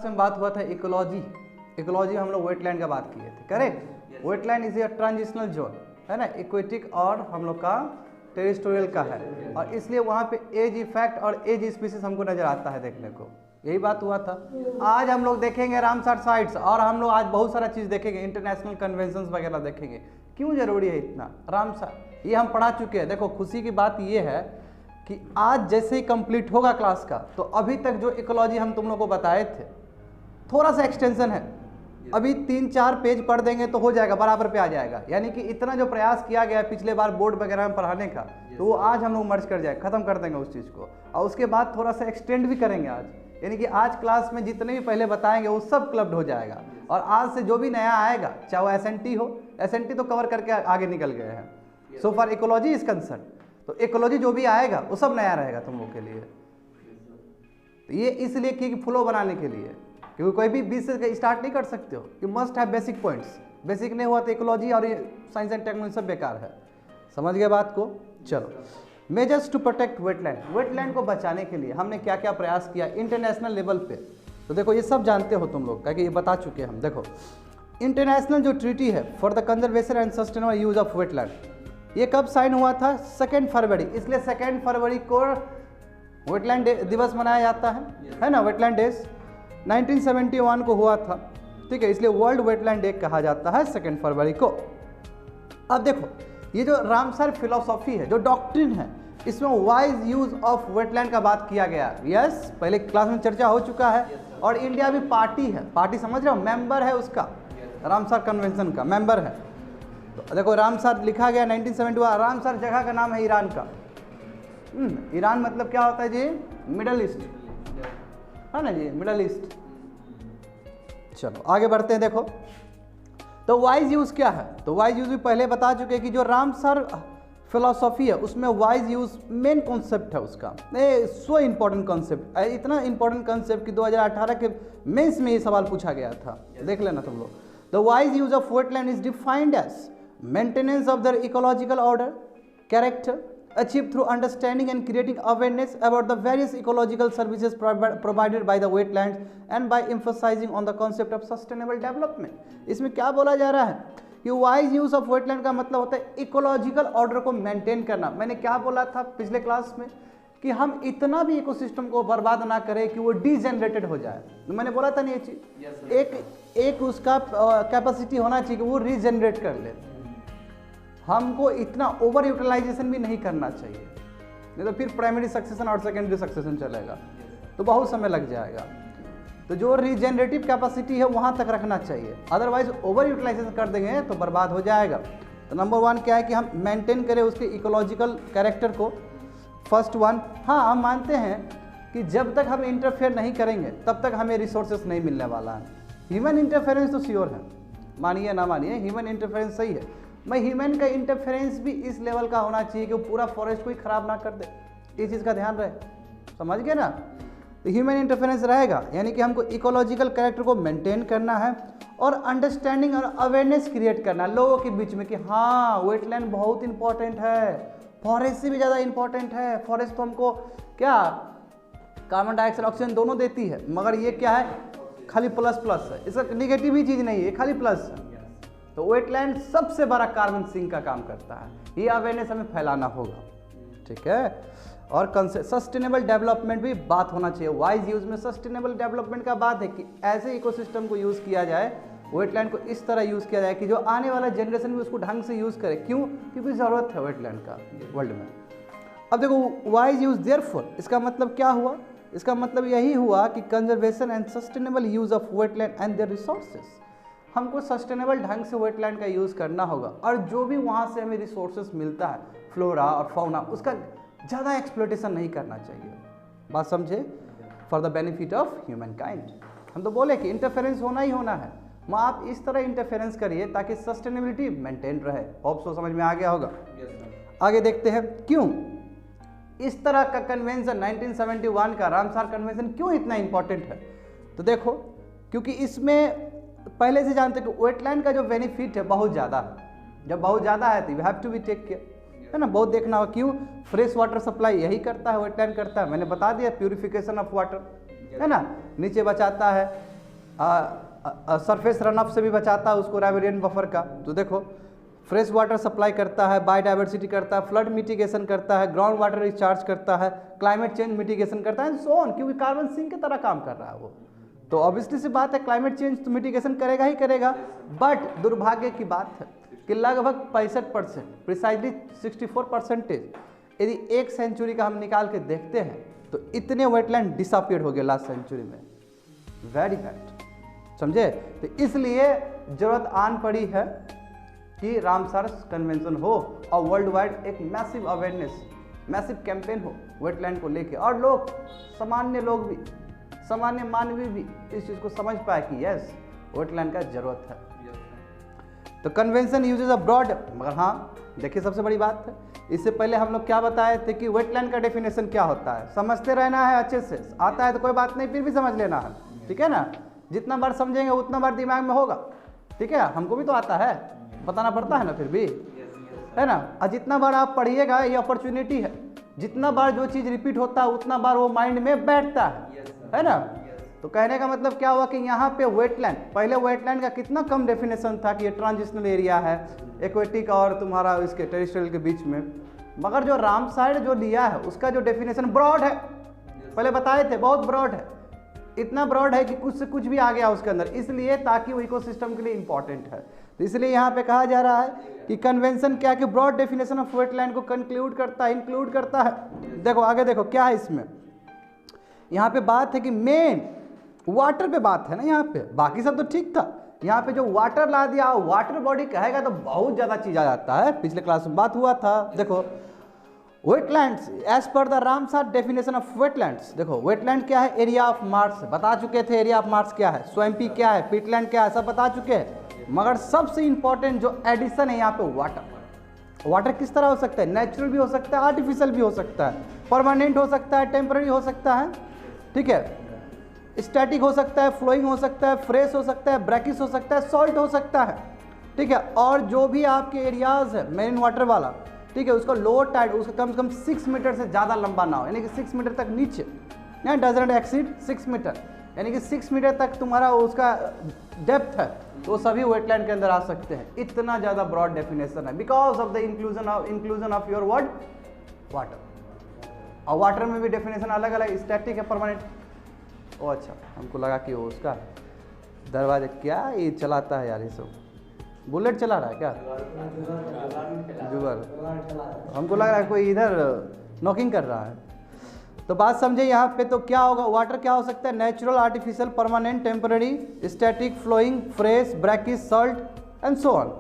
में बात हुआ था इकोलॉजी। इकोलॉजी हम लोग वेटलैंड का बात किए थे, correct. Wetland is a transitional zone, है ना, इक्वेटिक और हम लोग का टेरिस्टोरियल का है, और इसलिए वहाँ पे एज इफेक्ट और एज स्पीसीज हमको नजर आता है देखने को। यही बात हुआ था। आज हम लोग देखेंगे रामसर साइट्स, और हम लोग आज बहुत सारा चीज़ देखेंगे, इंटरनेशनल कन्वेंशंस वगैरह देखेंगे। क्यों जरूरी है इतना रामसर, ये हम पढ़ा चुके हैं। देखो खुशी की बात ये है कि आज जैसे ही कंप्लीट होगा क्लास का, तो अभी तक जो इकोलॉजी हम तुम लोग को बताए थे, थोड़ा सा एक्सटेंशन है, अभी 3-4 पेज पढ़ देंगे तो हो जाएगा, बराबर पे आ जाएगा। यानी कि इतना जो प्रयास किया गया पिछले बार बोर्ड वगैरह में पढ़ाने का, तो वो आज हम लोग मर्ज कर जाए, खत्म कर देंगे उस चीज़ को, और उसके बाद थोड़ा सा एक्सटेंड भी करेंगे आज। यानी कि आज क्लास में जितने भी पहले बताएंगे वो सब क्लब्ड हो जाएगा, और आज से जो भी नया आएगा, चाहे वो एसएनटी हो, एसएनटी तो कवर करके आगे निकल गए हैं। So for ecology is concern, तो इकोलॉजी जो भी आएगा वो सब नया रहेगा तुम लोग के लिए। तो ये इसलिए कि फ्लो बनाने के लिए, क्योंकि कोई भी 20 से स्टार्ट नहीं कर सकते हो, you must have basic points. Basic नहीं हुआ तो इकोलॉजी और ये साइंस एंड टेक्नोलॉजी सब बेकार है। समझ गए बात को? चलो, measures to protect wetland. Wetland को बचाने के लिए हमने क्या क्या प्रयास किया इंटरनेशनल लेवल पे, तो देखो ये सब जानते हो तुम लोग, क्योंकि ये बता चुके हैं हम। देखो इंटरनेशनल जो ट्रीटी है for the conservation and sustainable use of wetland, ये कब साइन हुआ था? 2 फरवरी। इसलिए 2 फरवरी को वेटलैंड दिवस मनाया जाता है ना, वेटलैंड डेज 1971 को हुआ था, ठीक है, इसलिए वर्ल्ड वेटलैंड डे कहा जाता है 2 फरवरी को। अब देखो ये जो रामसर फिलोसॉफी है, जो डॉक्ट्रिन है, इसमें वाइज यूज ऑफ वेटलैंड का बात किया गया। यस, पहले क्लास में चर्चा हो चुका है, और इंडिया भी पार्टी है, पार्टी समझ रहे हो, मेंबर है उसका, रामसर कन्वेंशन का मेंबर है। तो देखो रामसर लिखा गया 1971। रामसर जगह का नाम है ईरान का। ईरान मतलब क्या होता है जी? मिडल ईस्ट, है ना जी, मिडल ईस्ट। चलो आगे बढ़ते हैं। देखो तो वाइज यूज क्या है? तो वाइज यूज भी पहले बता चुके कि जो रामसर फिलोसॉफी है उसमें वाइज यूज मेन कॉन्सेप्ट है उसका। सो इंपॉर्टेंट कॉन्सेप्ट, इतना इंपॉर्टेंट कॉन्सेप्ट कि 2018 के मेंस में ये सवाल पूछा गया था, देख लेना तुम लोग। The wise use of wetland is defined as maintenance of the ecological order, character, achieved through understanding and creating awareness about the various ecological services provided by the wetlands and by emphasizing on the concept of sustainable development। इसमें क्या बोला जा रहा है कि wise use of wetland का मतलब होता है इकोलॉजिकल ऑर्डर को मेंटेन करना। मैंने क्या बोला था पिछले क्लास में कि हम इतना भी इकोसिस्टम को बर्बाद ना करें कि वो डिजेनरेटेड हो जाए। तो मैंने बोला था नहीं, ये चीज एक उसका कैपेसिटी होना चाहिए कि वो रीजनरेट कर ले। हमको इतना ओवर यूटिलाइजेशन भी नहीं करना चाहिए, नहीं तो फिर प्राइमरी सक्सेशन और सेकेंडरी सक्सेशन चलेगा तो बहुत समय लग जाएगा। तो जो रीजनरेटिव कैपेसिटी है वहाँ तक रखना चाहिए, अदरवाइज ओवर यूटिलाइजेशन कर देंगे तो बर्बाद हो जाएगा। तो नंबर 1 क्या है कि हम मेंटेन करें उसके इकोलॉजिकल कैरेक्टर को। फर्स्ट 1, हाँ हम मानते हैं कि जब तक हम इंटरफेयर नहीं करेंगे तब तक हमें रिसोर्सेस नहीं मिलने वाला है। ह्यूमन इंटरफेरेंस तो श्योर है, मानिए ना मानिए, ह्यूमन इंटरफेरेंस सही है। मैं ह्यूमन का इंटरफेरेंस भी इस लेवल का होना चाहिए कि वो पूरा फॉरेस्ट को ही खराब ना कर दे, इस चीज़ का ध्यान रहे। समझ गए ना? तो ह्यूमन इंटरफेरेंस रहेगा, यानी कि हमको इकोलॉजिकल कैरेक्टर को मेंटेन करना है और अंडरस्टैंडिंग और अवेयरनेस क्रिएट करना लोगों के बीच में कि हाँ वेटलैंड बहुत इंपॉर्टेंट है, फॉरेस्ट से भी ज़्यादा इंपॉर्टेंट है। फॉरेस्ट तो हमको क्या कार्बन डाइऑक्साइड ऑक्सीजन दोनों देती है, मगर ये क्या है, खाली प्लस प्लस है, इसका निगेटिव ही चीज़ नहीं है, खाली प्लस है। तो वेटलैंड सबसे बड़ा कार्बन सिंक का काम करता है, ये अवेयरनेस हमें फैलाना होगा, ठीक है। और सस्टेनेबल डेवलपमेंट भी बात होना चाहिए। वाइज यूज में सस्टेनेबल डेवलपमेंट का बात है कि ऐसे इकोसिस्टम को यूज़ किया जाए, वेटलैंड को इस तरह यूज़ किया जाए कि जो आने वाला जनरेशन भी उसको ढंग से यूज़ करे। क्यों? क्योंकि ज़रूरत है वेटलैंड का वर्ल्ड में। अब देखो वाइज यूज देयरफॉर, इसका मतलब क्या हुआ? इसका मतलब यही हुआ कि conservation and sustainable use of wetland and their resources, हमको सस्टेनेबल ढंग से वेटलैंड का यूज़ करना होगा, और जो भी वहाँ से हमें रिसोर्सेस मिलता है, फ्लोरा और फाउना, उसका ज़्यादा एक्सप्लोटेशन नहीं करना चाहिए। बात समझे? For the benefit of human kind. हम तो बोले कि इंटरफेरेंस होना ही होना है, माँ आप इस तरह इंटरफेरेंस करिए ताकि सस्टेनेबिलिटी मेंटेन रहे। होप सो समझ में आ गया होगा। आगे देखते हैं क्यों इस तरह का कन्वेंशन 1971 का रामसर कन्वेंशन क्यों इतना इंपॉर्टेंट है। तो देखो क्योंकि इसमें पहले से जानते हैं कि वेटलैंड का जो बेनिफिट है बहुत ज़्यादा है। जब बहुत ज़्यादा है तो you have to be take care, है ना, बहुत देखना होगा। क्यों? फ्रेश वाटर सप्लाई यही करता है, वेटलैंड करता है। मैंने बता दिया, प्यूरिफिकेशन ऑफ वाटर, है ना, नीचे बचाता है, सरफेस रन ऑफ से भी बचाता है उसको राइवेरियन बफर का। तो देखो फ्रेश वाटर सप्लाई करता है, बायोडाइवर्सिटी करता है, फ्लड मिटिगेशन करता है, ग्राउंड वाटर रिचार्ज करता है, क्लाइमेट चेंज मिटिगेशन करता है, सो ऑन, क्योंकि कार्बन सिंक की तरह काम कर रहा है वो। तो ऑब्वियसली सी बात है क्लाइमेट चेंज तो मिटिगेशन करेगा ही करेगा। बट दुर्भाग्य की बात है कि लगभग 65%, प्रिसाइजली 64% यदि एक सेंचुरी का हम निकाल के देखते हैं तो इतने वेटलैंड डिसअपियर हो गए लास्ट सेंचुरी में। वेरी बैड, समझे। तो इसलिए जरूरत आन पड़ी है कि रामसर कन्वेंशन हो और वर्ल्ड वाइड एक मैसिव अवेयरनेस, मैसिव कैंपेन हो वेटलैंड को लेके, और लोग, सामान्य लोग भी, सामान्य मानवी भी इस चीज़ को समझ पाए कि यस वेटलैंड का जरूरत है। तो कन्वेंशन यूजेज अ ब्रॉड, मगर हाँ देखिए सबसे बड़ी बात है, इससे पहले हम लोग क्या बताए थे कि वेटलैंड का डेफिनेशन क्या होता है, समझते रहना है अच्छे से, आता है तो कोई बात नहीं, फिर भी समझ लेना है, ठीक है ना। जितना बार समझेंगे उतना बार दिमाग में होगा, ठीक है। हमको भी तो आता है, बताना पड़ता है ना फिर भी, है ना। और जितना बार आप पढ़िएगा ये अपॉर्चुनिटी है, जितना बार जो चीज़ रिपीट होता है उतना बार वो माइंड में बैठता है ना। तो कहने का मतलब क्या हुआ कि यहाँ पे वेटलैंड, पहले वेटलैंड का कितना कम डेफिनेशन था कि ये ट्रांजिशनल एरिया है एक्वेटिक और तुम्हारा इसके टेरिस्ट्रियल के बीच में, मगर जो रामसर जो लिया है उसका जो डेफिनेशन ब्रॉड है, पहले बताए थे बहुत ब्रॉड है, इतना ब्रॉड है कि कुछ से कुछ भी आ गया उसके अंदर, इसलिए ताकि वो इकोसिस्टम के लिए इंपॉर्टेंट है। तो इसलिए यहाँ पे कहा जा रहा है कि कन्वेंशन क्या कि ब्रॉड डेफिनेशन ऑफ वेटलैंड को कंक्लूड करता है, इंक्लूड करता है। देखो आगे देखो क्या है इसमें, यहाँ पे बात है कि मेन वाटर पे बात है ना, यहाँ पे बाकी सब तो ठीक था, यहाँ पे जो वाटर ला दिया, वाटर बॉडी कहेगा तो बहुत ज़्यादा चीज़ आ जाता है, पिछले क्लास में बात हुआ था। देखो wetlands as per the Ramsar definition of wetlands, देखो वेटलैंड क्या है, एरिया ऑफ मार्स, बता चुके थे एरिया ऑफ मार्स क्या है, स्वैम्पी क्या है, पीटलैंड क्या है, सब बता चुके हैं। मगर सबसे इंपॉर्टेंट जो एडिशन है यहाँ पे वाटर। वाटर किस तरह हो सकता है, नेचुरल भी हो सकता है, आर्टिफिशियल भी हो सकता है, परमानेंट हो सकता है, टेम्पररी हो सकता है, ठीक है, स्टैटिक हो सकता है, फ्लोइंग हो सकता है, फ्रेश हो सकता है, ब्रैकिस हो सकता है, सॉल्ट हो सकता है, ठीक है। और जो भी आपके एरियाज है मेरीन वाटर वाला, ठीक है, उसका लोअर टाइड उसका कम से कम 6 मीटर से ज़्यादा लंबा ना हो, यानी कि 6 मीटर तक नीचे, डजंट एक्सीड 6 मीटर, यानी कि 6 मीटर तक तुम्हारा उसका डेप्थ है, तो सभी वेटलैंड के अंदर आ सकते हैं। इतना ज़्यादा ब्रॉड डेफिनेशन है because of the inclusion of your word water. और वाटर में भी डेफिनेशन अलग अलग, स्टैटिक है, परमानेंट। ओ अच्छा, हमको लगा कि वो उसका दरवाजा क्या ये चलाता है यार, ये सब बुलेट चला रहा है क्या, जुगर, हमको लग रहा है कोई इधर नॉकिंग कर रहा है। तो बात समझे यहाँ पे, तो क्या होगा, वाटर क्या हो सकता है, natural, artificial, permanent, temporary, static, flowing, fresh, brackish, salt and so on.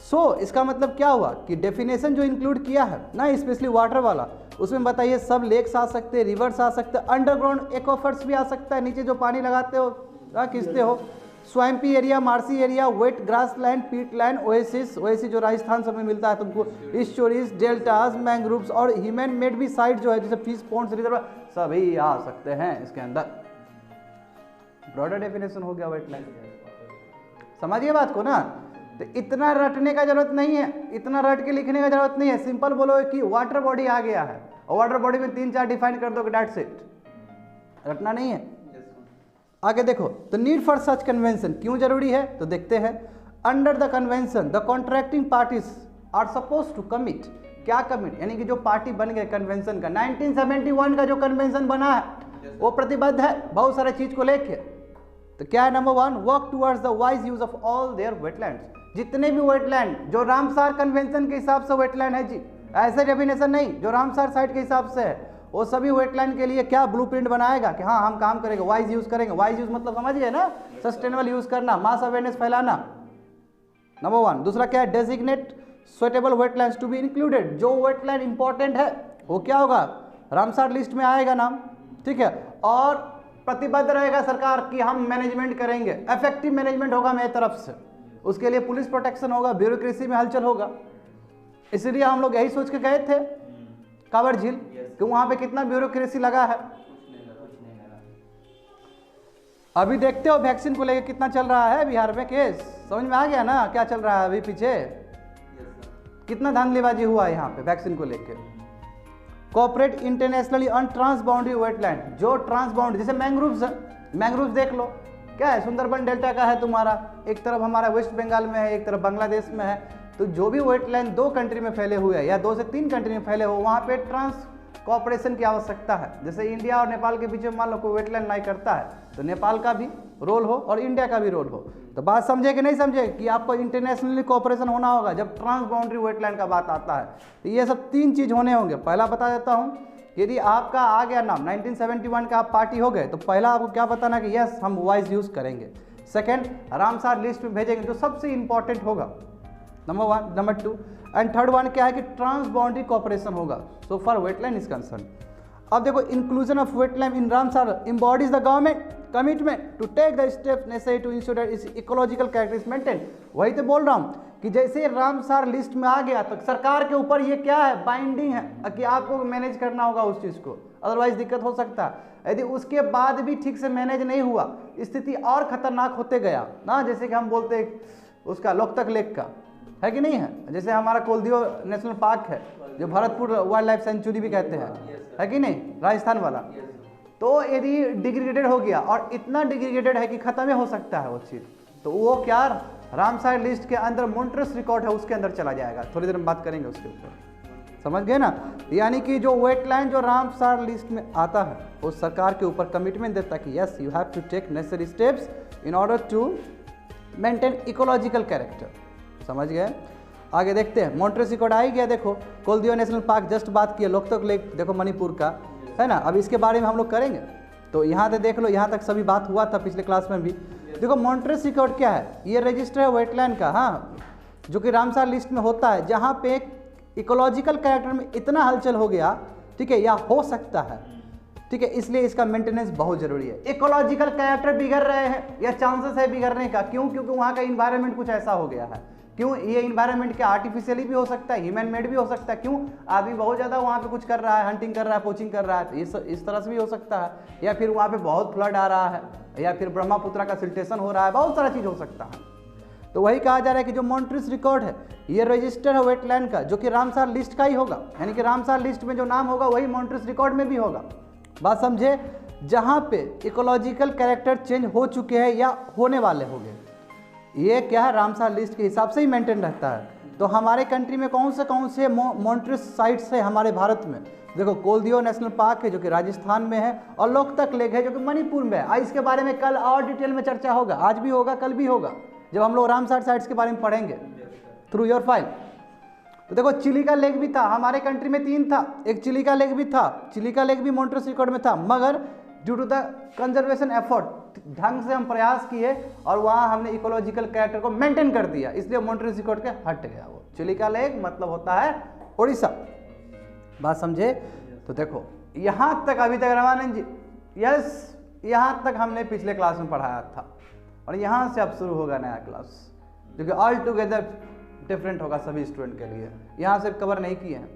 So इसका मतलब क्या हुआ कि डेफिनेशन जो इंक्लूड किया है ना, स्पेशली वाटर वाला, उसमें बताइए सब लेक्स आ सकते हैं, रिवर्स आ सकते हैं, अंडरग्राउंड एक्वाफर्स भी आ सकता है, नीचे जो पानी लगाते हो खींचते हो, swampy area, marshy area, wet grass land, peat land, oasis, oasis जो राजस्थान सब में मिलता है तुमको, स्टोरीज, डेल्टाज, मैंग्रोव्स और ह्यूमन मेड भी साइट जो है जैसे फिश पॉन्ड्स, रिजर्व, सभी आ सकते हैं इसके अंदर। ब्रॉडर डेफिनेशन हो गया वेटलैंड, समझिए बात को ना। तो इतना रटने का जरूरत नहीं है, इतना रट के लिखने का जरूरत नहीं है, सिंपल बोलो कि वाटर बॉडी आ गया है और वाटर बॉडी में 3-4 डिफाइन कर दो, डेट्स इट, रटना नहीं है। आगे देखो, तो नीड फॉर सच कन्वेंशन क्यों जरूरी है, तो देखते हैं। Under the convention the contracting parties are suppose to commit, क्या कमिट, यानी कि जो पार्टी बन गए कन्वेंशन का, 1971 का जो कन्वेंशन बना है वो प्रतिबद्ध है बहुत सारे चीज को लेके। तो क्या है, number 1, work towards the wise use of all their wetlands, जितने भी वेटलैंड जो रामसर कन्वेंशन के हिसाब से वेटलैंड है जी, ऐसे डेफिनेशन नहीं जो रामसर साइट के हिसाब से है, वो सभी वेटलैंड के लिए क्या ब्लूप्रिंट बनाएगा कि हाँ हम काम करेंगे, वाइज यूज करेंगे। वाइज यूज मतलब समझिए ना, सस्टेनेबल यूज करना, मास अवेयरनेस फैलाना, नंबर 1। दूसरा क्या है, designate suitable wetlands to be included, जो वेटलैंड इंपॉर्टेंट है वो क्या होगा, रामसर लिस्ट में आएगा नाम, ठीक है। और प्रतिबद्ध रहेगा सरकार कि हम मैनेजमेंट करेंगे, इफेक्टिव मैनेजमेंट होगा मेरी तरफ से, उसके लिए पुलिस प्रोटेक्शन होगा, ब्यूरोक्रेसी में हलचल होगा। इसलिए हम लोग यही सोच के गए थे कांवड़ झील कि वहां पे कितना ब्यूरोक्रेसी लगा है। अभी देखते हो वैक्सीन को लेकर कितना चल रहा है बिहार में केस, समझ में आ गया ना क्या चल रहा है अभी पीछे, कितना धांधलीबाजी हुआ है यहाँ पे वैक्सीन को लेकर। Cooperate internationally on transboundary wetland, जो ट्रांसबाउंड्री जैसे मैंग्रोव्स है, मैंग्रोव्स देख लो, क्या है, सुंदरबन डेल्टा का है तुम्हारा, एक तरफ हमारा वेस्ट बंगाल में है, एक तरफ बांग्लादेश में है। तो जो भी वेटलैंड 2 कंट्री में फैले हुए हैं या 2 से 3 कंट्री में फैले हो, वहाँ पे ट्रांस कोऑपरेशन की आवश्यकता है। जैसे इंडिया और नेपाल के बीच में मान लो कोई वेटलैंड नहीं करता है, तो नेपाल का भी रोल हो और इंडिया का भी रोल हो। तो बात समझे कि नहीं समझे कि आपको इंटरनेशनली कोऑपरेशन होना होगा जब ट्रांस बाउंड्री वेटलैंड का बात आता है। तो ये सब 3 चीज़ होने होंगे। पहला बता देता हूँ, यदि आपका आ गया नाम 1971 का आप पार्टी हो गए, तो पहला आपको क्या बताना कि यस हम वाइज यूज़ करेंगे। सेकेंड, रामसार लिस्ट में भेजेंगे जो सबसे इंपॉर्टेंट होगा, number 1। Number 2 and third one क्या है कि ट्रांस बाउंड्री कोऑपरेशन होगा so for wetland is concern. अब देखो, inclusion of wetland in Ramsar embodies the government commitment to take the steps necessary to ensure that its ecological characteristics maintain. वही तो बोल रहा हूँ कि जैसे रामसार लिस्ट में आ गया तो सरकार के ऊपर ये क्या है, बाइंडिंग है कि आपको मैनेज करना होगा उस चीज़ को, अदरवाइज दिक्कत हो सकता है। यदि उसके बाद भी ठीक से मैनेज नहीं हुआ, स्थिति और खतरनाक होते गया ना, जैसे कि हम बोलते हैं उसका लोकतक लेक का, है कि नहीं है, जैसे हमारा कोलदियो नेशनल पार्क है जो भरतपुर वाइल्ड लाइफ सेंचुरी भी कहते हैं, है कि नहीं, राजस्थान वाला। तो यदि डिग्रेडेड हो गया और इतना डिग्रेडेड है कि खत्म हो सकता है वो चीज़, तो वो क्या रामसार लिस्ट के अंदर मॉन्ट्रेस रिकॉर्ड है उसके अंदर चला जाएगा। थोड़ी देर में बात करेंगे उसके ऊपर, समझ गए ना। यानी कि जो वेटलैंड जो रामसार लिस्ट में आता है वो सरकार के ऊपर कमिटमेंट देता है कि yes you have to take necessary steps in order to maintain ecological character. समझ गए। आगे देखते हैं, मॉन्ट्रेस रिकॉर्ड आ ही गया। देखो कोलदियो नेशनल पार्क जस्ट बात किया, लोकतक लेक देखो मणिपुर का है ना। अब इसके बारे में हम लोग करेंगे, तो यहाँ से देख लो, यहाँ तक सभी बात हुआ था पिछले क्लास में भी। देखो मॉन्ट्रेस रिकॉर्ड क्या है, ये रजिस्टर है वेटलैंड का, हाँ, जो कि रामसार लिस्ट में होता है, जहाँ पे इकोलॉजिकल कैरेक्टर में इतना हलचल हो गया, ठीक है, या हो सकता है, ठीक है, इसलिए इसका मेंटेनेंस बहुत जरूरी है। इकोलॉजिकल कैरेक्टर बिगड़ रहे हैं या चांसेस है बिगड़ने का, क्यों? क्योंकि वहाँ का इन्वायरमेंट कुछ ऐसा हो गया है। क्यों? ये इन्वायरमेंट क्या आर्टिफिशियली भी हो सकता है, ह्यूमन मेड भी हो सकता है। क्यों? आदमी बहुत ज़्यादा वहाँ पे कुछ कर रहा है, हंटिंग कर रहा है, पोचिंग कर रहा है, तो इस तरह से भी हो सकता है। या फिर वहाँ पे बहुत फ्लड आ रहा है, या फिर ब्रह्मपुत्र का सिल्टेशन हो रहा है, बहुत सारा चीज़ हो सकता है। तो वही कहा जा रहा है कि जो मॉन्ट्रेस रिकॉर्ड है, ये रजिस्टर है वेटलैंड का, जो कि रामसार लिस्ट का ही होगा, यानी कि रामसार लिस्ट में जो नाम होगा वही मॉन्ट्रेस रिकॉर्ड में भी होगा। बात समझे। जहाँ पे इकोलॉजिकल कैरेक्टर चेंज हो चुके हैं या होने वाले होंगे, ये क्या है, रामसार लिस्ट के हिसाब से ही मेंटेन रहता है। तो हमारे कंट्री में कौन से मॉन्ट्रेस साइट्स है हमारे भारत में? देखो कोलदियो नेशनल पार्क है जो कि राजस्थान में है, और लोकतक लेक है जो कि मणिपुर में है। इसके बारे में कल और डिटेल में चर्चा होगा, आज भी होगा, कल भी होगा, जब हम लोग रामसार साइट्स के बारे में पढ़ेंगे थ्रू योर फाइल। तो देखो चिलिका लेक भी था, हमारे कंट्री में 3 था, एक चिलिका लेक भी था, चिलिका लेक भी मॉन्ट्रेस रिकॉर्ड में था, मगर due to the conservation effort ढंग से हम प्रयास किए और वहाँ हमने इकोलॉजिकल कैरेक्टर को मेंटेन कर दिया, इसलिए मॉन्ट्रेस रिकॉर्ड के हट गया वो। चिलिका लेक मतलब होता है उड़ीसा। बात समझे। तो देखो यहाँ तक अभी तक रामानंद जी, यस, यहाँ तक हमने पिछले क्लास में पढ़ाया था, और यहाँ से अब शुरू होगा नया क्लास जो कि ऑल टुगेदर डिफरेंट होगा सभी स्टूडेंट के लिए। यहाँ से कवर नहीं किए हैं,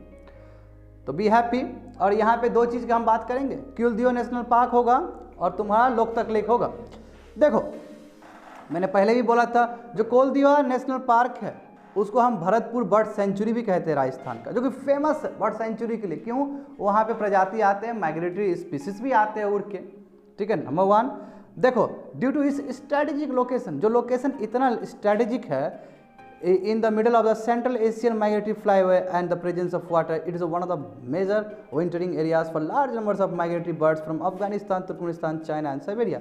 तो बी हैप्पी। और यहाँ पे 2 चीज़ की हम बात करेंगे, कोलदियो नेशनल पार्क होगा और तुम्हारा लोकतक लेक होगा। देखो मैंने पहले भी बोला था, जो कोलदियो नेशनल पार्क है उसको हम भरतपुर बर्ड सेंचुरी भी कहते हैं राजस्थान का, जो कि फेमस है बर्ड सेंचुरी के लिए। क्यों? वहाँ पे प्रजाति आते हैं, माइग्रेटरी स्पीसीज भी आते हैं उड़ के, ठीक है। नंबर 1 देखो, ड्यू टू इस स्ट्रेटेजिक लोकेशन, जो लोकेशन इतना स्ट्रेटेजिक है, in the middle of the Central Asian migratory flyway and the presence of water, it is one of the major wintering areas for large numbers of migratory birds from Afghanistan, Turkmenistan, China and Siberia।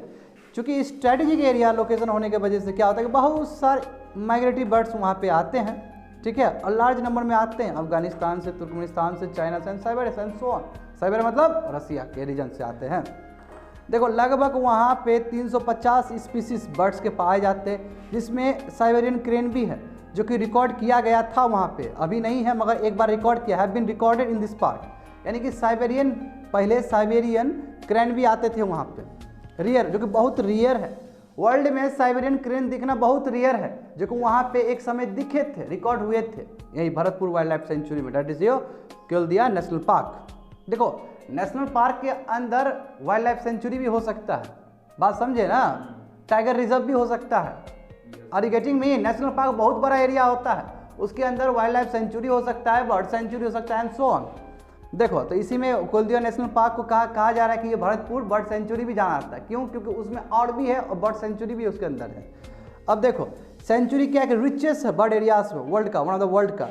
चूँकि strategic area location होने के वजह से क्या होता है कि बहुत सारे माइग्रेटरी बर्ड्स वहाँ पे आते हैं, ठीक है, और लार्ज नंबर में आते हैं अफगानिस्तान से, तुर्कमेनिस्तान से, चाइना से, Siberia and so on. Siberia मतलब रसिया के रीजन से आते हैं। देखो लगभग वहाँ पे 350 स्पीसीज बर्ड्स के पाए जाते हैं, जिसमें साइबेरियन क्रेन भी है, जो कि रिकॉर्ड किया गया था वहाँ पे, अभी नहीं है मगर एक बार रिकॉर्ड किया, have been recorded in this park. यानी कि साइबेरियन, पहले साइबेरियन क्रेन भी आते थे वहाँ पे, रियर, जो कि बहुत रियर है। वर्ल्ड में साइबेरियन क्रेन दिखना बहुत रियर है, जो कि वहाँ पे एक समय दिखे थे, रिकॉर्ड हुए थे, यही भरतपुर वाइल्ड लाइफ सेंचुरी में, that is your Keoladeo national park. देखो नेशनल पार्क के अंदर वाइल्ड लाइफ सेंचुरी भी हो सकता है, बात समझे ना, टाइगर रिजर्व भी हो सकता है। Are you getting me? National park बहुत बड़ा एरिया होता है, उसके अंदर वाइल्ड लाइफ सेंचुरी हो सकता है, बर्ड सेंचुरी हो सकता है एंड सो ऑन। देखो तो इसी में कुलदीवा नेशनल पार्क को कहा जा रहा है कि ये भरतपुर बर्ड सेंचुरी भी जाना जाता है। क्यों? क्योंकि उसमें और भी है और बर्ड सेंचुरी भी उसके अंदर है। अब देखो सेंचुरी क्या है कि रिचेस्ट है बर्ड एरियाज में वर्ल्ड का, वन ऑफ द वर्ल्ड का।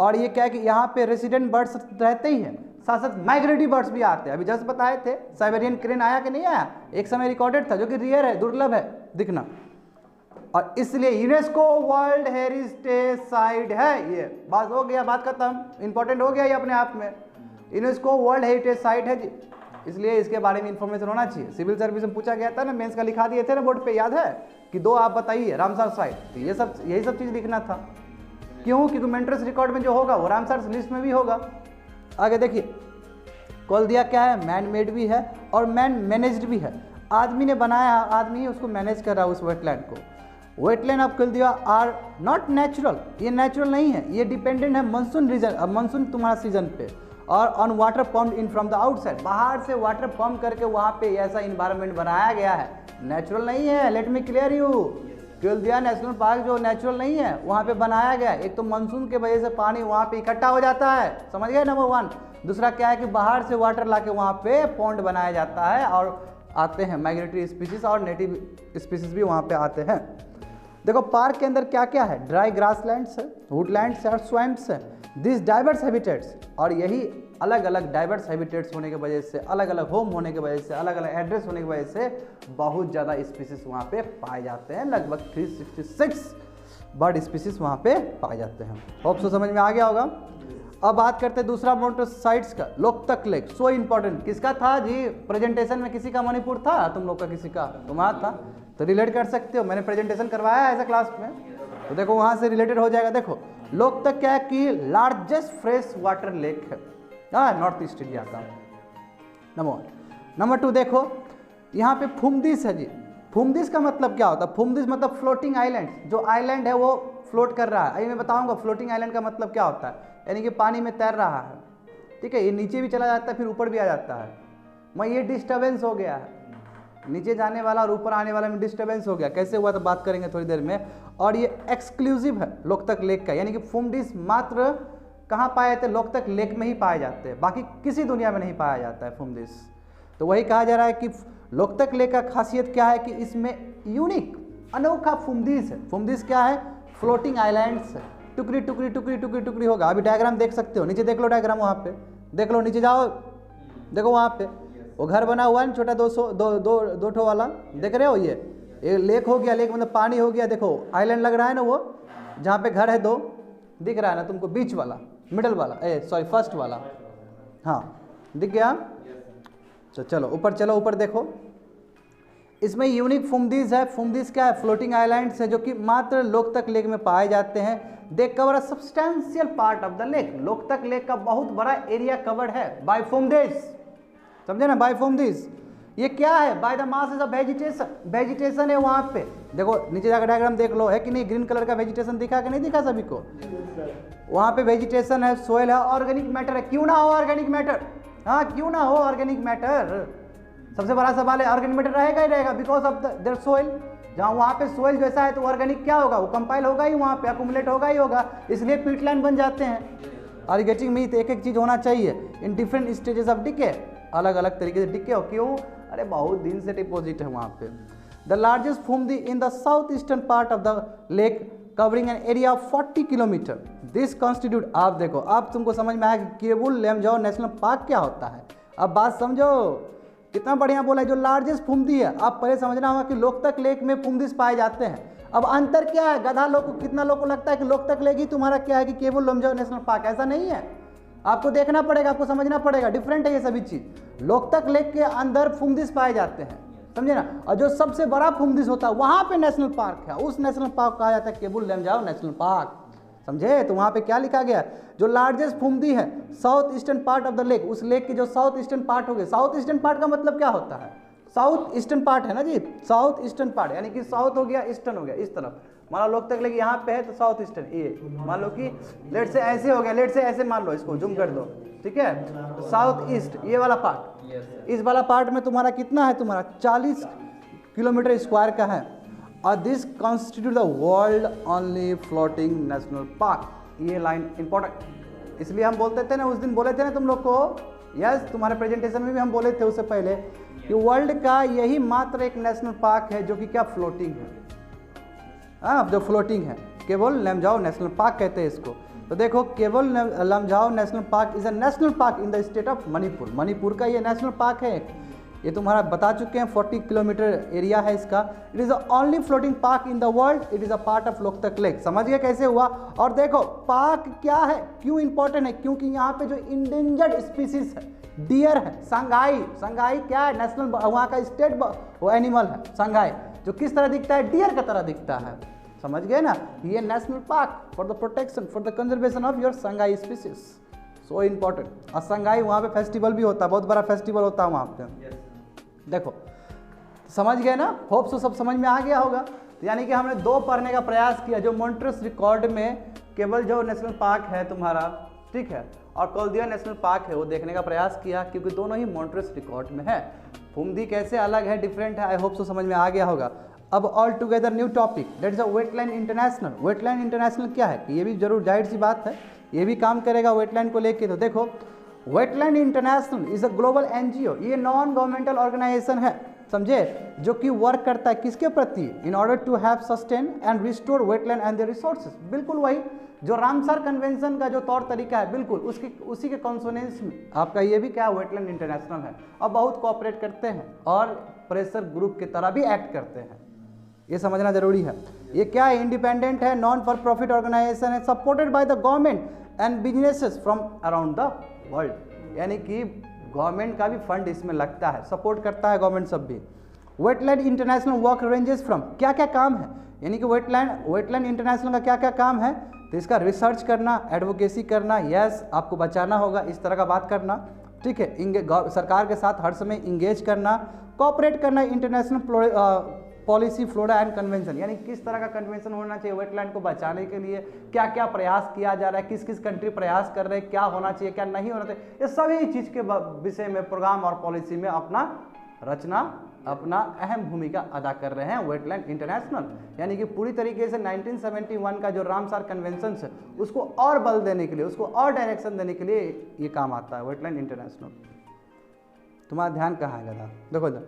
और ये क्या है कि यहाँ पे रेसिडेंट बर्ड्स रहते ही हैं, साथ साथ माइग्रेटरी बर्ड्स भी आते हैं। अभी जस्ट बताए थे साइबेरियन क्रेन आया कि नहीं आया, एक समय रिकॉर्डेड था, जो कि रेयर है, दुर्लभ है दिखना, और इसलिए यूनेस्को वर्ल्ड हेरिटेज साइट है। ये बात हो गया, बात खत्म, इंपॉर्टेंट हो गया ये अपने आप में। यूनेस्को वर्ल्ड हेरिटेज साइट है जी, इसलिए इसके बारे में इंफॉर्मेशन होना चाहिए। सिविल सर्विस में पूछा गया था ना, मेंस का लिखा दिए थे ना बोर्ड पे, याद है कि 2 आप बताइए रामसर साइट, तो ये सब यही सब चीज़ लिखना था। क्यों? क्योंकि मेंटेनेंस रिकॉर्ड में जो होगा वो रामसर लिस्ट में भी होगा। आगे देखिए कुलदीवा क्या है, मैन मेड भी है और मैन मैनेज्ड भी है। आदमी ने बनाया, आदमी ही उसको मैनेज कर रहा है उस वेटलैंड को। Wetland of Keoladeo are not natural, ये नेचुरल नहीं है, ये डिपेंडेंट है मानसून रीजन, मानसून तुम्हारा सीजन पे, और on water pump in from the outside, बाहर से वाटर पम्प करके वहाँ पे ऐसा इन्वायरमेंट बनाया गया है, नेचुरल नहीं है। Let me clear you, Keoladeo national park जो नेचुरल नहीं है, वहाँ पे बनाया गया है। एक तो मानसून के वजह से पानी वहाँ पे इकट्ठा हो जाता है, समझ गए, नंबर 1। दूसरा क्या है कि बाहर से वाटर लाके वहाँ पे पॉन्ड बनाया जाता है और आते हैं माइग्रेटरी स्पीसीज और नेटिव स्पीसीज भी वहाँ पे आते हैं। देखो पार्क के अंदर क्या क्या है, ड्राई ग्रासलैंड्स है, वुडलैंड्स है और स्वैम्प्स है, दिस डाइवर्स हैबिटेट्स, और यही अलग अलग डाइवर्स हैबिटेट्स होने की वजह से, अलग अलग होम होने की वजह से, अलग अलग एड्रेस होने की वजह से बहुत ज़्यादा स्पीसीज वहाँ पे पाए जाते हैं। लगभग 366 बर्ड स्पीसीज वहाँ पे पाए जाते हैं। होप सो समझ में आ गया होगा। अब बात करते हैं दूसरा माउंटेन साइट्स का, लोकतक लेक, सो इंपॉर्टेंट। किसका था जी प्रेजेंटेशन में? किसी का मणिपुर था, तुम लोग का किसी का, तुम्हारा था, तो रिलेट कर सकते हो, मैंने प्रेजेंटेशन करवाया है ऐसा क्लास में, तो देखो वहाँ से रिलेटेड हो जाएगा। देखो लोकतक क्या है कि लार्जेस्ट फ्रेश वाटर लेक है नॉर्थ ईस्ट इंडिया का, नंबर 1। नंबर 2 देखो यहाँ पे फुमदिस है जी। फुमदिस का मतलब क्या होता है? फुमदिस मतलब फ्लोटिंग आइलैंड, जो आइलैंड है वो फ्लोट कर रहा है। अभी मैं बताऊंगा फ्लोटिंग आइलैंड का मतलब क्या होता है, यानी कि पानी में तैर रहा है, ठीक है, ये नीचे भी चला जाता है फिर ऊपर भी आ जाता है। मैं ये डिस्टर्बेंस हो गया है, नीचे जाने वाला और ऊपर आने वाला में डिस्टर्बेंस हो गया, कैसे हुआ तो बात करेंगे थोड़ी देर में। और ये एक्सक्लूसिव है लोकतक लेक का, यानी कि फुमदिस मात्र कहाँ पाए जाते हैं? लोकतक लेक में ही पाए जाते हैं, बाकी किसी दुनिया में नहीं पाया जाता है फुमदिस। तो वही कहा जा रहा है कि लोकतक लेक का खासियत क्या है कि इसमें यूनिक अनोखा फुमदिस है। फुमदिस क्या है? फ्लोटिंग आइलैंड्स है, टुकड़ी टुकड़ी टुकड़ी टुकड़ी टुकड़ी होगा। अभी डायग्राम देख सकते हो, नीचे देख लो डायग्राम, वहाँ पे देख लो, नीचे जाओ, देखो वहाँ पे वो घर बना हुआ है छोटा 2 ठो वाला, देख रहे हो? ये लेक हो गया, लेक मतलब पानी हो गया। देखो आइलैंड लग रहा है ना, वो जहाँ पे घर है 2 दिख रहा है ना तुमको, बीच वाला, मिडल वाला, सॉरी फर्स्ट वाला, हाँ दिख गया। तो चलो ऊपर, चलो ऊपर देखो, इसमें यूनिक फुमदिस है। फुमदिस क्या है? फ्लोटिंग आइलैंड्स है जो कि मात्र लोकतक लेक में पाए जाते हैं। They cover a substantial part of the lake, Loktak lake का बहुत बड़ा एरिया कवर्ड है बाय फुमदिस, समझे ना, बाय फुमदिस। ये क्या है? By the masses of vegetation, vegetation है वहाँ पे। देखो नीचे जाकर डायग्राम देख लो, है कि नहीं? ग्रीन कलर का वेजिटेशन दिखा कि नहीं दिखा सभी को? वहाँ पे वेजिटेशन है, सोयल है, ऑर्गेनिक मैटर है। क्यों ना हो ऑर्गेनिक मैटर? हाँ क्यों ना हो ऑर्गेनिक मैटर? सबसे बड़ा सवाल है, ऑर्गेनिक मैटर रहेगा ही रहेगा बिकॉज ऑफ देयर सोइल। जहाँ वहाँ पे सोइल जैसा है तो ऑर्गेनिक क्या होगा? वो कंपाइल होगा ही, वहाँ पे अकुमुलेट होगा ही होगा, इसलिए पीटलैंड बन जाते हैं। और गेटिंग मीट एक एक चीज़ होना चाहिए in different stages of decay, अलग अलग तरीके से डिके हो। क्यों? अरे बहुत दिन से डिपॉजिट है वहाँ पे। The largest phumdi in the south eastern part of the lake covering an area of 40 kilometre. This constitute, आप देखो, आप तुमको समझ में आया कि केबुल लमजाओ नेशनल पार्क क्या होता है। अब बात समझो, कितना बढ़िया बोला है, जो लार्जेस्ट फुमदी है। आप पहले समझना होगा कि लोकतक लेक में फुमदिस पाए जाते हैं। अब अंतर क्या है? गधा लोग को, कितना लोग को लगता है कि लोकतक लेक ही तुम्हारा क्या है कि केबुल लमजाओ नेशनल पार्क, ऐसा नहीं है। आपको देखना पड़ेगा, आपको समझना पड़ेगा, डिफरेंट है ये सभी चीज। लोकतक लेक के अंदर फुमदिस पाए जाते हैं, समझे ना। और जो सबसे बड़ा फुमदिस होता है वहां पे नेशनल पार्क है, उस नेशनल पार्क कहा जाता है केबुल लमजाओ नेशनल पार्क, समझे। तो वहां पे क्या लिखा गया? जो लार्जेस्ट फुमदी है south eastern part of the lake, उस लेक की जो साउथ ईस्टर्न पार्ट हो गया। साउथ ईस्टर्न पार्ट का मतलब क्या होता है? साउथ ईस्टर्न पार्ट है ना जी, साउथ ईस्टर्न पार्ट, यानी कि साउथ हो गया, ईस्टर्न हो गया, इस तरफ। मान लो लोकतक लेक यहाँ पे है तो साउथ ईस्टर्न, ये मान लो कि लेट से ऐसे हो गया, लेट से ऐसे मान लो, इसको जूम कर दो, ठीक है। साउथ ईस्ट ये वाला पार्ट, इस वाला पार्ट में तुम्हारा कितना है? तुम्हारा 40 किलोमीटर स्क्वायर का है। और this constitute the world only floating national park. ये लाइन इंपॉर्टेंट, इसलिए हम बोलते थे ना, उस दिन बोले थे ना तुम लोग को, यस तुम्हारे प्रेजेंटेशन में भी हम बोले थे उससे पहले कि वर्ल्ड का यही मात्र एक नेशनल पार्क है जो कि क्या फ्लोटिंग है, हाँ जो फ्लोटिंग है, केवल लमझाओ नेशनल पार्क कहते हैं इसको। तो देखो Keibul Lamjao national park is a national park in the state of Manipur, Manipur का ये नेशनल पार्क है, ये तुम्हारा बता चुके हैं 40 किलोमीटर एरिया है इसका। It is the only floating park in the world, it is a part of Loktak lake. समझ गए कैसे हुआ। और देखो पार्क क्या है, क्यों इंपॉर्टेंट है, क्योंकि यहाँ पे जो इंडेंजर्ड स्पीसीज है डियर है, संगाई, संगाई क्या है नेशनल वहाँ का स्टेट वो एनिमल है संगाई, जो किस तरह दिखता है, डियर का तरह दिखता है। समझ गए ना, ये national park for the protection for the conservation of your Sangai species, so important. और संगाई वहाँ पे फेस्टिवल भी होता है, बहुत बड़ा फेस्टिवल होता है वहाँ पे। देखो समझ गए ना, होप सो सब समझ में आ गया होगा। तो यानी कि हमने 2 पढ़ने का प्रयास किया, जो मॉन्ट्रियस रिकॉर्ड में केवल जो नेशनल पार्क है तुम्हारा, ठीक है, और कोलदिया नेशनल पार्क है वो देखने का प्रयास किया, क्योंकि दोनों ही मॉन्ट्रियस रिकॉर्ड में है। फुमदी कैसे अलग है, डिफरेंट है, आई होप सो समझ में आ गया होगा। अब all together new topic, that is a wetland international. Wetland international क्या है, ये भी जरूर जाहिर सी बात है, ये भी काम करेगा वेटलैंड को लेके। तो देखो wetland international is a global NGO, ये नॉन गवर्नमेंटल ऑर्गेनाइजेशन है, समझे, जो कि वर्क करता है किसके प्रति, in order to have sustain and restore wetland and their resources. बिल्कुल वही जो रामसर कन्वेंशन का जो तौर तरीका है, बिल्कुल उसी के कॉन्सोनेंस में आपका ये भी क्या वेटलैंड इंटरनेशनल है, और बहुत कोऑपरेट करते हैं और प्रेशर ग्रुप की तरह भी एक्ट करते हैं, ये समझना जरूरी है। ये क्या है, इंडिपेंडेंट है, नॉन फॉर प्रॉफिट ऑर्गेनाइजेशन है, supported by the government and businesses from around the world, यानी कि गवर्नमेंट का भी फंड इसमें लगता है, सपोर्ट करता है गवर्नमेंट सब भी। Wetland international work ranges from, क्या क्या काम है, यानी कि वेटलैंड इंटरनेशनल का क्या क्या काम है, तो इसका रिसर्च करना, एडवोकेसी करना, यस आपको बचाना होगा, इस तरह का बात करना, ठीक है, सरकार के साथ हर समय इंगेज करना, कोऑपरेट करना, international policy, flora and convention, यानी किस तरह का कन्वेंशन होना चाहिए वेटलैंड को बचाने के लिए, क्या क्या प्रयास किया जा रहा है, किस किस कंट्री प्रयास कर रहे हैं, क्या होना चाहिए क्या नहीं होना चाहिए, ये सभी चीज़ के विषय में प्रोग्राम और पॉलिसी में अपना रचना, अपना अहम भूमिका अदा कर रहे हैं वेटलैंड इंटरनेशनल। यानी कि पूरी तरीके से 1971 का जो रामसर कन्वेंशन है उसको और बल देने के लिए, उसको और डायरेक्शन देने के लिए ये काम आता है वेटलैंड इंटरनेशनल। तुम्हारा ध्यान कहाँ है गधा, देखो इधर,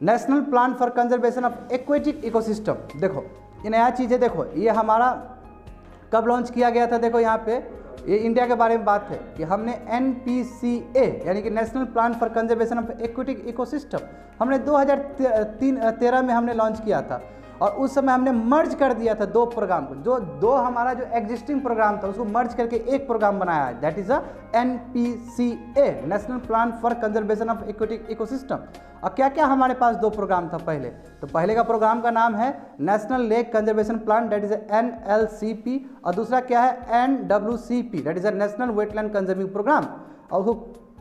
national plan for conservation of aquatic ecosystem. देखो ये नया चीज़ है, देखो ये हमारा कब लॉन्च किया गया था, देखो यहाँ पे ये इंडिया के बारे में बात है कि हमने NPCA यानी कि national plan for conservation of aquatic ecosystem हमने 2013 में हमने लॉन्च किया था, और उस समय हमने मर्ज कर दिया था 2 प्रोग्राम को, जो 2 हमारा जो एग्जिस्टिंग प्रोग्राम था उसको मर्ज करके एक प्रोग्राम बनाया है, that is a NPCA national plan for conservation of aquatic ecosystem. और क्या क्या हमारे पास 2 प्रोग्राम था पहले, तो पहले का प्रोग्राम का नाम है national lake conservation plan, that is NLCP, और दूसरा क्या है NWCP, that is a national wetland conserving program, और उसको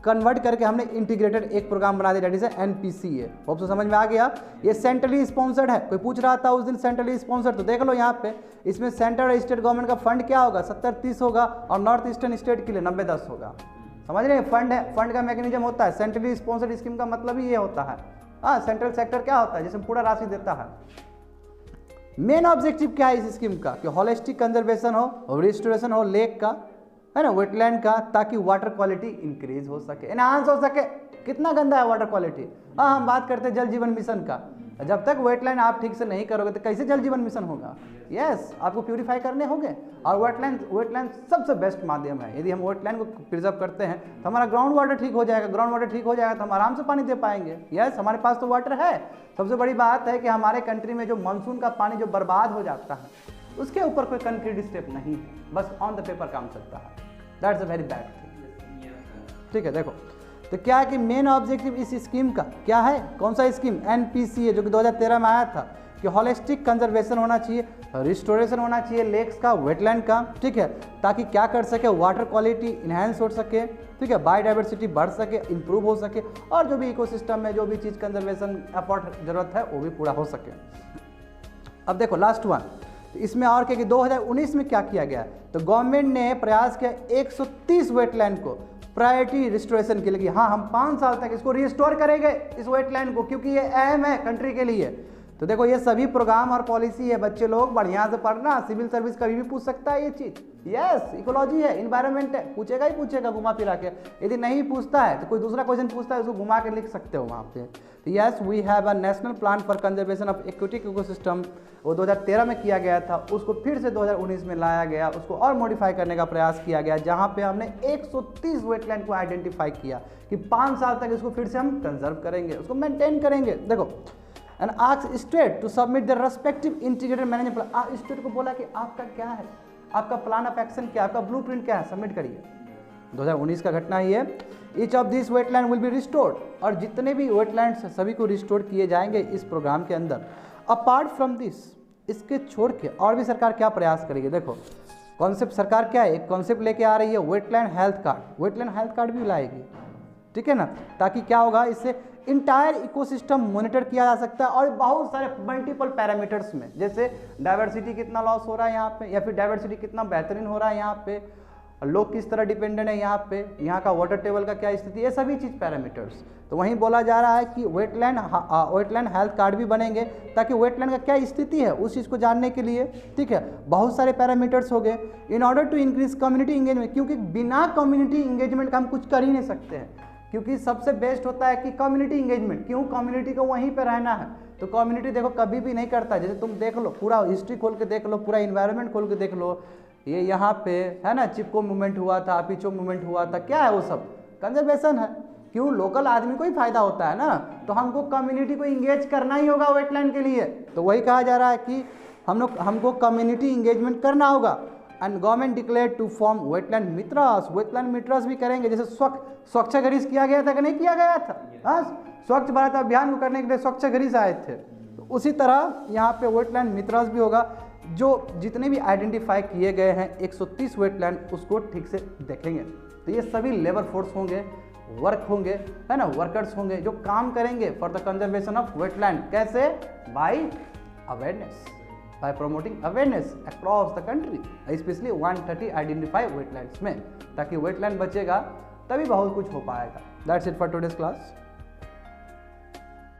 कन्वर्ट करके हमने इंटीग्रेटेड एक प्रोग्राम बना दिया, that is NPCA। Hope so समझ में आ गया। ये सेंट्रली स्पॉन्सर्ड है, कोई पूछ रहा था उस दिन सेंट्रली स्पॉन्सर्ड, तो देख लो यहाँ पे इसमें सेंट्रल और स्टेट गवर्नमेंट का फंड क्या होगा, 70-30 होगा, और नॉर्थ ईस्टर्न स्टेट के लिए 90-10 होगा। समझ रहे हैं, फंड है, फंड का मैकेनिज्म होता है, सेंट्रली स्पॉन्सर्ड स्कीम का मतलब ही ये होता है। हाँ, सेंट्रल सेक्टर क्या होता है, जिसमें पूरा राशि देता है। मेन ऑब्जेक्टिव क्या है इस स्कीम का, कि होलिस्टिक कंजर्वेशन हो, रिस्टोरेशन हो लेक का, है ना, वेटलैंड का, ताकि वाटर क्वालिटी इंक्रीज हो सके, एनहांस हो सके। कितना गंदा है वाटर क्वालिटी। हाँ, हम बात करते हैं जल जीवन मिशन का, जब तक वेटलैंड आप ठीक से नहीं करोगे तो कैसे जल जीवन मिशन होगा। यस, आपको प्यूरिफाई करने होंगे, और वेटलैंड सबसे बेस्ट माध्यम है। यदि हम वेटलैंड को प्रिजर्व करते हैं तो हमारा ग्राउंड वाटर ठीक हो जाएगा, ग्राउंड वाटर ठीक हो जाएगा तो हम आराम से पानी दे पाएंगे। यस, हमारे पास तो वाटर है। सबसे बड़ी बात है कि हमारे कंट्री में जो मानसून का पानी जो बर्बाद हो जाता है उसके ऊपर कोई कंक्रीट स्टेप नहीं है, बस ऑन द पेपर काम चलता है। That's a very bad thing. ठीक है, देखो तो क्या है कि मेन ऑब्जेक्टिव इस स्कीम का क्या है, कौन सा स्कीम, NPCA, जो कि 2013 में आया था, कि होलिस्टिक कंजर्वेशन होना चाहिए, रिस्टोरेशन होना चाहिए लेक्स का, वेटलैंड का, ठीक है, ताकि क्या कर सके, वाटर क्वालिटी इन्हेंस हो सके, ठीक है, बायोडाइवर्सिटी बढ़ सके, इंप्रूव हो सके, और जो भी इकोसिस्टम में जो भी चीज़ कंजर्वेशन एफर्ट जरूरत है वो भी पूरा हो सके। अब देखो लास्ट वन, तो इसमें और क्या कि 2019 में क्या किया गया, तो गवर्नमेंट ने प्रयास किया 130 वेटलैंड को प्रायोरिटी रिस्टोरेशन के लिए, हाँ हम 5 साल तक इसको रिस्टोर करेंगे इस वेटलैंड को, क्योंकि ये अहम है कंट्री के लिए। तो देखो ये सभी प्रोग्राम और पॉलिसी है, बच्चे लोग बढ़िया से पढ़ना, सिविल सर्विस कभी भी पूछ सकता है ये चीज़। यस, इकोलॉजी है, इन्वायरमेंट है, पूछेगा ही पूछेगा घुमा फिरा के। यदि नहीं पूछता है तो कोई दूसरा क्वेश्चन पूछता है, उसको घुमा के लिख सकते हो वहाँ पे। Yes, we have a national plan for conservation of aquatic ecosystem, वो 2013 में किया गया था, उसको फिर से 2019 में लाया गया, उसको और मॉडिफाई करने का प्रयास किया गया, जहाँ पे हमने 130 वेटलैंड को आइडेंटिफाई किया कि 5 साल तक इसको फिर से हम कंजर्व करेंगे, उसको मेंटेन करेंगे। देखो, and ask state to submit the respective integrated management plan. State को बोला कि आपका क्या है, आपका प्लान ऑफ एक्शन क्या है, आपका ब्लूप्रिंट क्या है, सबमिट करिए। 2019 का घटना ही है। Each of this wetland will be restored, और जितने भी वेटलैंड्स सभी को रिस्टोर किए जाएंगे इस प्रोग्राम के अंदर। अपार्ट फ्रॉम दिस, इसके छोड़ के और भी सरकार क्या प्रयास करेगी। देखो कॉन्सेप्ट सरकार क्या है, एक कॉन्सेप्ट लेके आ रही है, wetland health card. Wetland health card भी लाएगी, ठीक है ना, ताकि क्या होगा, इससे इंटायर इकोसिस्टम मॉनिटर किया जा सकता है और बहुत सारे मल्टीपल पैरामीटर्स में, जैसे डाइवर्सिटी कितना लॉस हो रहा है यहाँ पे, या फिर डाइवर्सिटी कितना बेहतरीन हो रहा है यहाँ पे, लोग किस तरह डिपेंडेंट है यहाँ पे, यहाँ का वाटर टेबल का क्या स्थिति है, सभी चीज़ पैरामीटर्स। तो वहीं बोला जा रहा है कि वेटलैंड हेल्थ कार्ड भी बनेंगे, ताकि वेटलैंड का क्या स्थिति है उस चीज़ को जानने के लिए, ठीक है। बहुत सारे पैरामीटर्स हो गए in order to increase community engagement, क्योंकि बिना कम्युनिटी इंगेजमेंट का हम कुछ कर ही नहीं सकते हैं, क्योंकि सबसे बेस्ट होता है कि कम्युनिटी इंगेजमेंट। क्यों, कम्युनिटी को वहीं पे रहना है, तो कम्युनिटी देखो कभी भी नहीं करता। जैसे तुम देख लो, पूरा हिस्ट्री खोल के देख लो, पूरा इन्वायरमेंट खोल के देख लो, ये यहाँ पे है ना, चिपको मूवमेंट हुआ था, पिचो मूवमेंट हुआ था, क्या है वो सब कंजर्वेशन है। क्यों, लोकल आदमी को ही फायदा होता है ना, तो हमको कम्युनिटी को इंगेज करना ही होगा वेटलैंड के लिए। तो वही कहा जा रहा है कि हमको कम्युनिटी इंगेजमेंट करना होगा। And government declare to form wetland Mitras, wetland Mitras भी करेंगे। जैसे स्वच्छाग्रही किया गया था कि नहीं किया गया था, हाँ, स्वच्छ भारत अभियान को करने के लिए स्वच्छाग्रही आए थे, तो उसी तरह यहाँ पे वेटलैंड मित्रास भी होगा। जो जितने भी आइडेंटिफाई किए गए हैं 130 वेटलैंड, उसको ठीक से देखेंगे। तो ये सभी लेबर फोर्स होंगे, वर्क होंगे, है ना, वर्कर्स होंगे जो काम करेंगे for the conservation of wetland. कैसे, by awareness, by promoting awareness across the country, especially 130 identified wetlands में, ताकि वेटलैंड बचेगा तभी बहुत कुछ हो पाएगा। That's it for today's class.